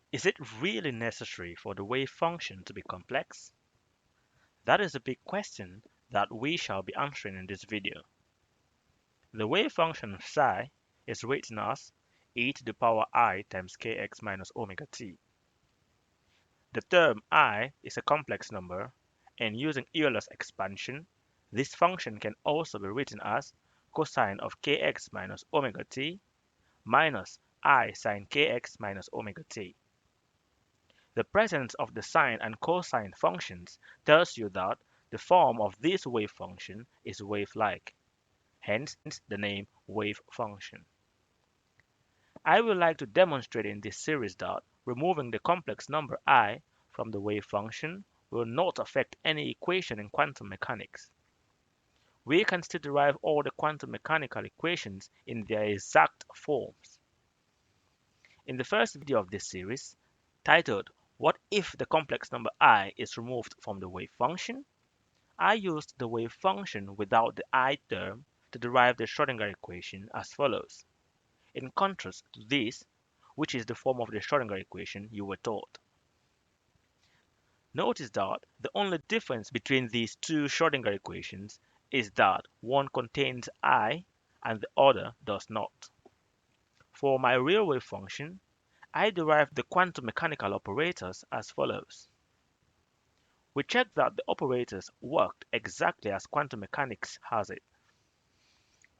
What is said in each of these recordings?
Is it really necessary for the wave function to be complex? That is a big question that we shall be answering in this video. The wave function of psi is written as e to the power I times kx minus omega t. The term I is a complex number, and using Euler's expansion, this function can also be written as cosine of kx minus omega t minus I sine kx minus omega t. The presence of the sine and cosine functions tells you that the form of this wave function is wave-like, hence the name wave function. I would like to demonstrate in this series that removing the complex number I from the wave function will not affect any equation in quantum mechanics. We can still derive all the quantum mechanical equations in their exact forms. In the first video of this series, titled "What if the complex number I is removed from the wave function?", I used the wave function without the I term to derive the Schrödinger equation as follows, in contrast to this, which is the form of the Schrödinger equation you were taught. Notice that the only difference between these two Schrödinger equations is that one contains I and the other does not. For my real wave function, I derived the quantum mechanical operators as follows. We checked that the operators worked exactly as quantum mechanics has it.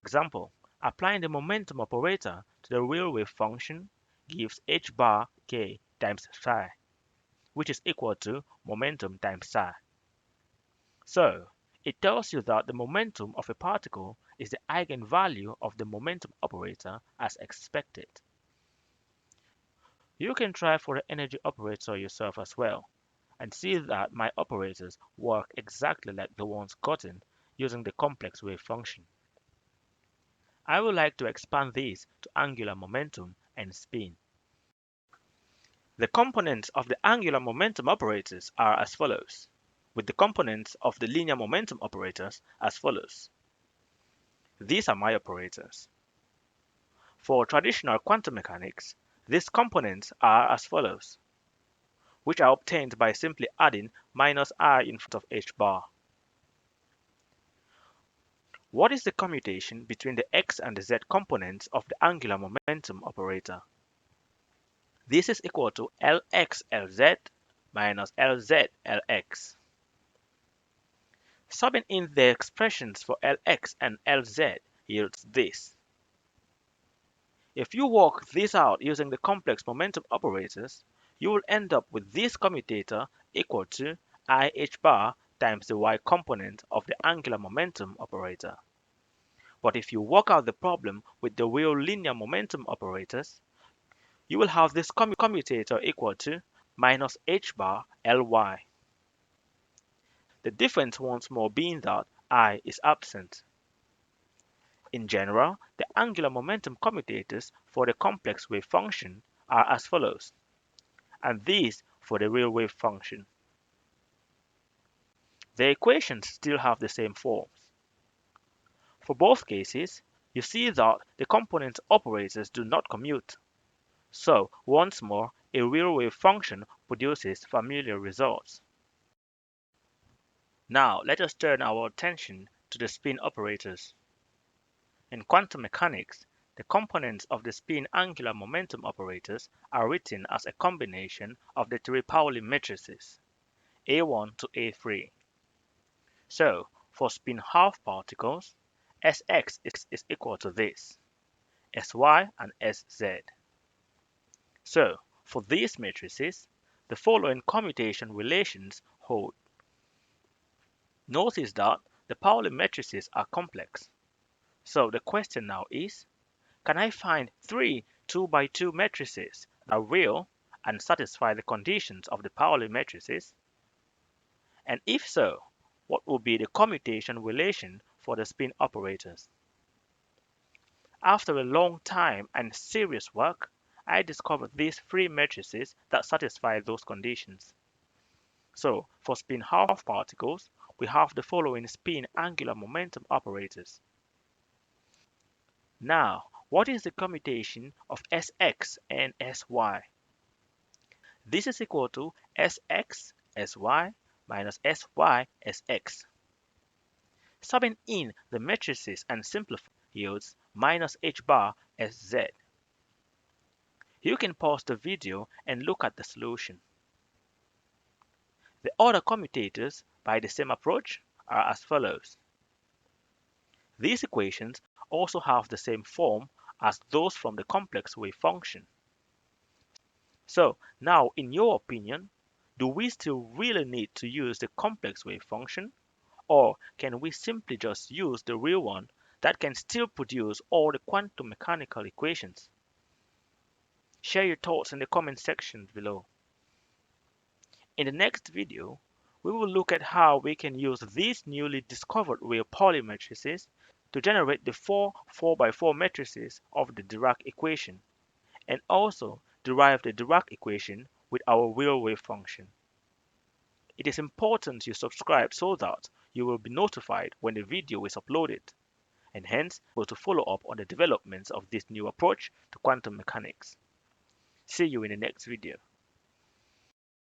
For example, applying the momentum operator to the real wave function gives h bar k times psi, which is equal to momentum times psi. So, it tells you that the momentum of a particle is the eigenvalue of the momentum operator as expected. You can try for the energy operator yourself as well, and see that my operators work exactly like the ones gotten using the complex wave function. I would like to expand this to angular momentum and spin. The components of the angular momentum operators are as follows, with the components of the linear momentum operators as follows. These are my operators. For traditional quantum mechanics, these components are as follows, which are obtained by simply adding minus I in front of h bar. What is the commutation between the x and the z components of the angular momentum operator? This is equal to Lx Lz minus Lz Lx. Subbing in the expressions for Lx and Lz yields this. If you work this out using the complex momentum operators, you will end up with this commutator equal to I h bar times the y component of the angular momentum operator. But if you work out the problem with the real linear momentum operators, you will have this commutator equal to minus h bar ly. The difference once more being that I is absent. In general, the angular momentum commutators for the complex wave function are as follows, and these for the real wave function. The equations still have the same forms. For both cases, you see that the component operators do not commute. So, once more, a real wave function produces familiar results. Now, let us turn our attention to the spin operators. In quantum mechanics, the components of the spin angular momentum operators are written as a combination of the three Pauli matrices, A1 to A3. So, for spin half particles, Sx is equal to this, Sy and Sz. So, for these matrices, the following commutation relations hold. Notice that the Pauli matrices are complex. So the question now is, can I find three 2 by 2 matrices that are real and satisfy the conditions of the Pauli matrices? And if so, what will be the commutation relation for the spin operators? After a long time and serious work, I discovered these three matrices that satisfy those conditions. So, for spin half particles, we have the following spin angular momentum operators. Now, what is the commutation of Sx and Sy? This is equal to Sx Sy minus Sy Sx. Subbing in the matrices and simplifying yields minus h bar Sz. You can pause the video and look at the solution. The other commutators by the same approach are as follows. These equations also have the same form as those from the complex wave function. So now, in your opinion, do we still really need to use the complex wave function, or can we simply just use the real one that can still produce all the quantum mechanical equations? Share your thoughts in the comment section below. In the next video, we will look at how we can use these newly discovered real Pauli matrices to generate the four 4x4 matrices of the Dirac equation, and also derive the Dirac equation with our real wave function. It is important you subscribe so that you will be notified when the video is uploaded, and hence able to follow up on the developments of this new approach to quantum mechanics. See you in the next video.